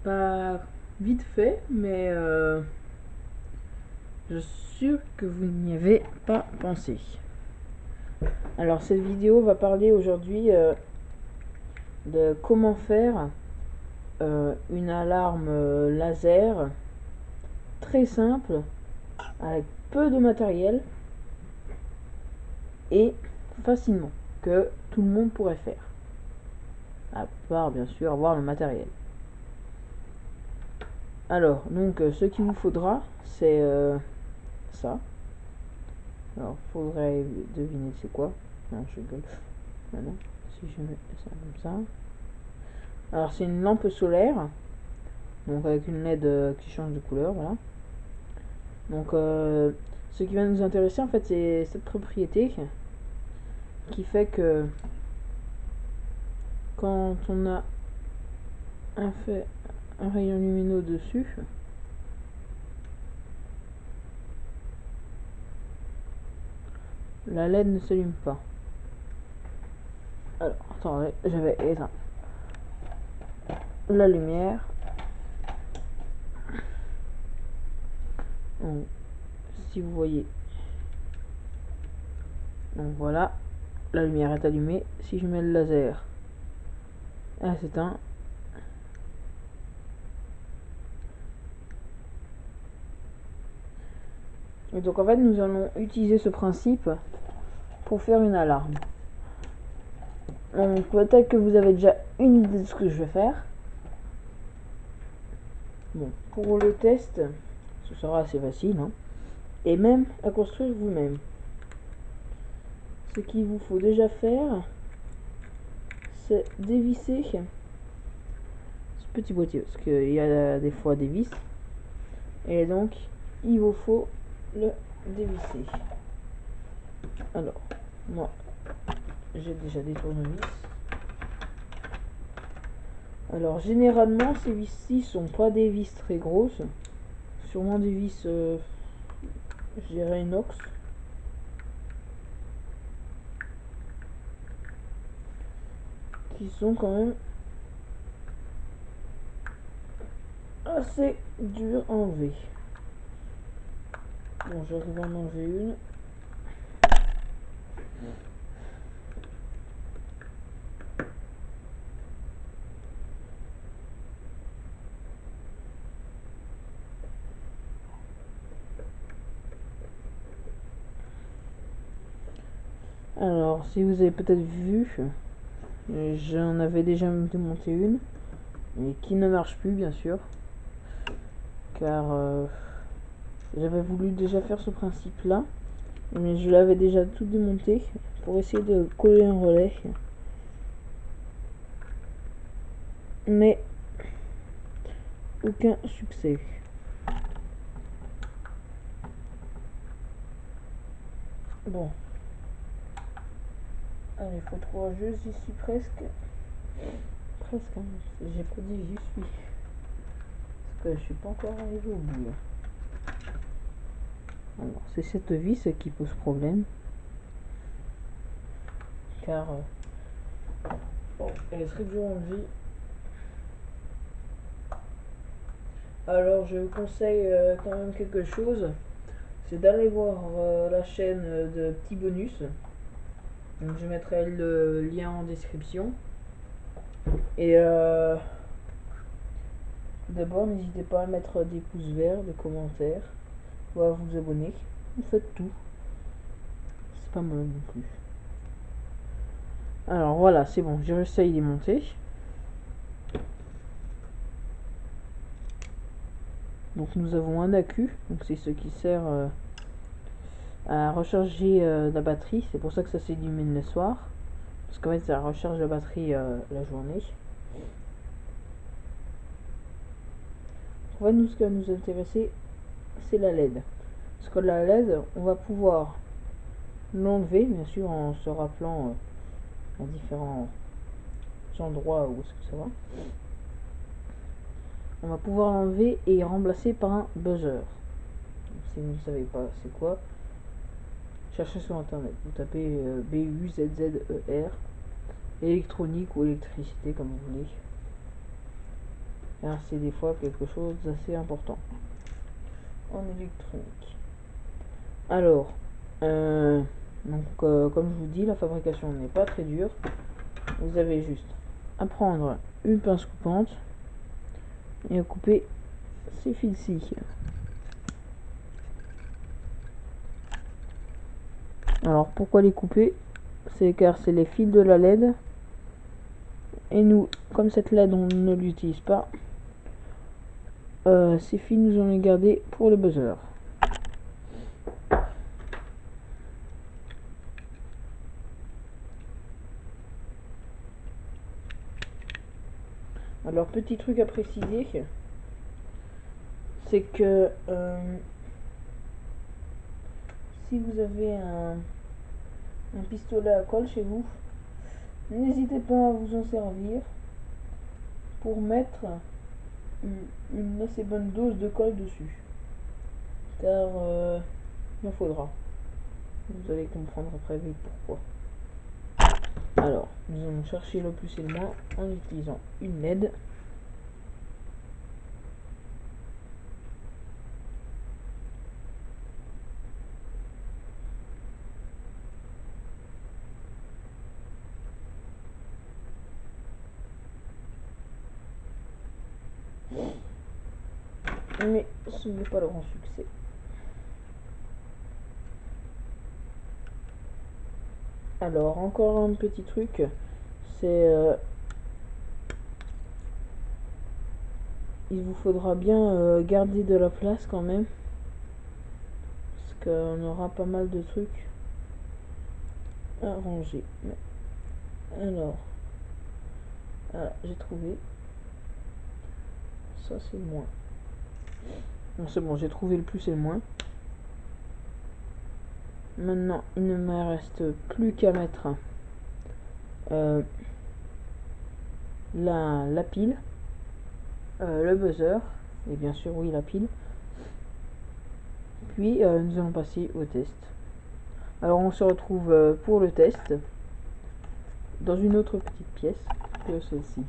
Pas vite fait, mais je suis sûr que vous n'y avez pas pensé. Alors cette vidéo va parler aujourd'hui de comment faire une alarme laser très simple avec peu de matériel et facilement, que tout le monde pourrait faire, à part bien sûr avoir le matériel. Alors donc ce qu'il vous faudra c'est ça. Alors faudrait deviner c'est quoi. Non, je rigole. Voilà. Si je mets ça comme ça. Alors c'est une lampe solaire, donc avec une LED qui change de couleur, voilà. Donc ce qui va nous intéresser en fait c'est cette propriété qui fait que quand on a un rayon lumineux dessus, la LED ne s'allume pas. Alors attendez, je vais éteindre la lumière. Donc, si vous voyez, donc voilà, la lumière est allumée. Si je mets le laser, elle s'éteint. Et donc en fait nous allons utiliser ce principe pour faire une alarme. Donc peut-être que vous avez déjà une idée de ce que je vais faire. Bon, pour le test, ce sera assez facile, hein, et même à construire vous-même. Ce qu'il vous faut déjà faire, c'est dévisser ce petit boîtier, parce qu'il y a des fois des vis, et donc il vous faut le dévisser. Alors, moi, j'ai déjà des tournevis. Alors, généralement, ces vis-ci sont pas des vis très grosses, sûrement des vis, je dirais inox. Qui sont quand même assez durs à enlever. Bon, j'arrive à en enlever une. Alors, si vous avez peut-être vu, j'en avais déjà démonté une, mais qui ne marche plus, bien sûr, car j'avais voulu déjà faire ce principe-là, mais je l'avais déjà tout démonté pour essayer de coller un relais, mais aucun succès. Bon, allez, faut trouver juste ici presque. Presque, hein. J'ai pas dit j'y suis. Parce que je suis pas encore arrivé au bout. Alors, c'est cette vis qui pose problème. Car elle est très dure à enlever. Alors, je vous conseille quand même quelque chose. C'est d'aller voir la chaîne de Petit Bonus. Donc, je mettrai le lien en description. Et d'abord, n'hésitez pas à mettre des pouces verts, des commentaires, ou à vous abonner. Vous faites tout. C'est pas mal non plus. Alors voilà, c'est bon, j'ai réussi à y démonter. Donc nous avons un accu, donc c'est ce qui sert à recharger la batterie. C'est pour ça que ça s'illumine le soir, parce qu'en fait ça recharge la batterie la journée. En fait, nous, ce qui va nous intéresser, c'est la LED. Parce que la LED, on va pouvoir l'enlever, bien sûr, en se rappelant à différents endroits où est-ce que ça va. On va pouvoir l'enlever et remplacer par un buzzer. Donc, si vous ne savez pas c'est quoi, cherchez sur internet. Vous tapez BUZZER, électronique ou électricité comme vous voulez. car c'est des fois quelque chose d'assez important en électronique. Alors, comme je vous dis, la fabrication n'est pas très dure. Vous avez juste à prendre une pince coupante et à couper ces fils-ci. Alors pourquoi les couper? C'est car c'est les fils de la LED, et nous, comme cette LED on ne l'utilise pas, ces fils nous allons les garder pour le buzzer. Alors petit truc à préciser, c'est que si vous avez un pistolet à colle chez vous, n'hésitez pas à vous en servir pour mettre une assez bonne dose de colle dessus, car il en faudra. Vous allez comprendre très vite pourquoi. Alors, nous allons chercher le plus et le moins en utilisant une LED. Mais ce n'est pas le grand succès. Alors, encore un petit truc, c'est il vous faudra bien garder de la place quand même, parce qu'on aura pas mal de trucs à ranger. Alors, voilà, j'ai trouvé. Ça c'est le moins. Bon, c'est bon, j'ai trouvé le plus et le moins. Maintenant, il ne me reste plus qu'à mettre la pile, le buzzer, et bien sûr, oui, la pile. Puis, nous allons passer au test. Alors, on se retrouve pour le test dans une autre petite pièce que celle-ci.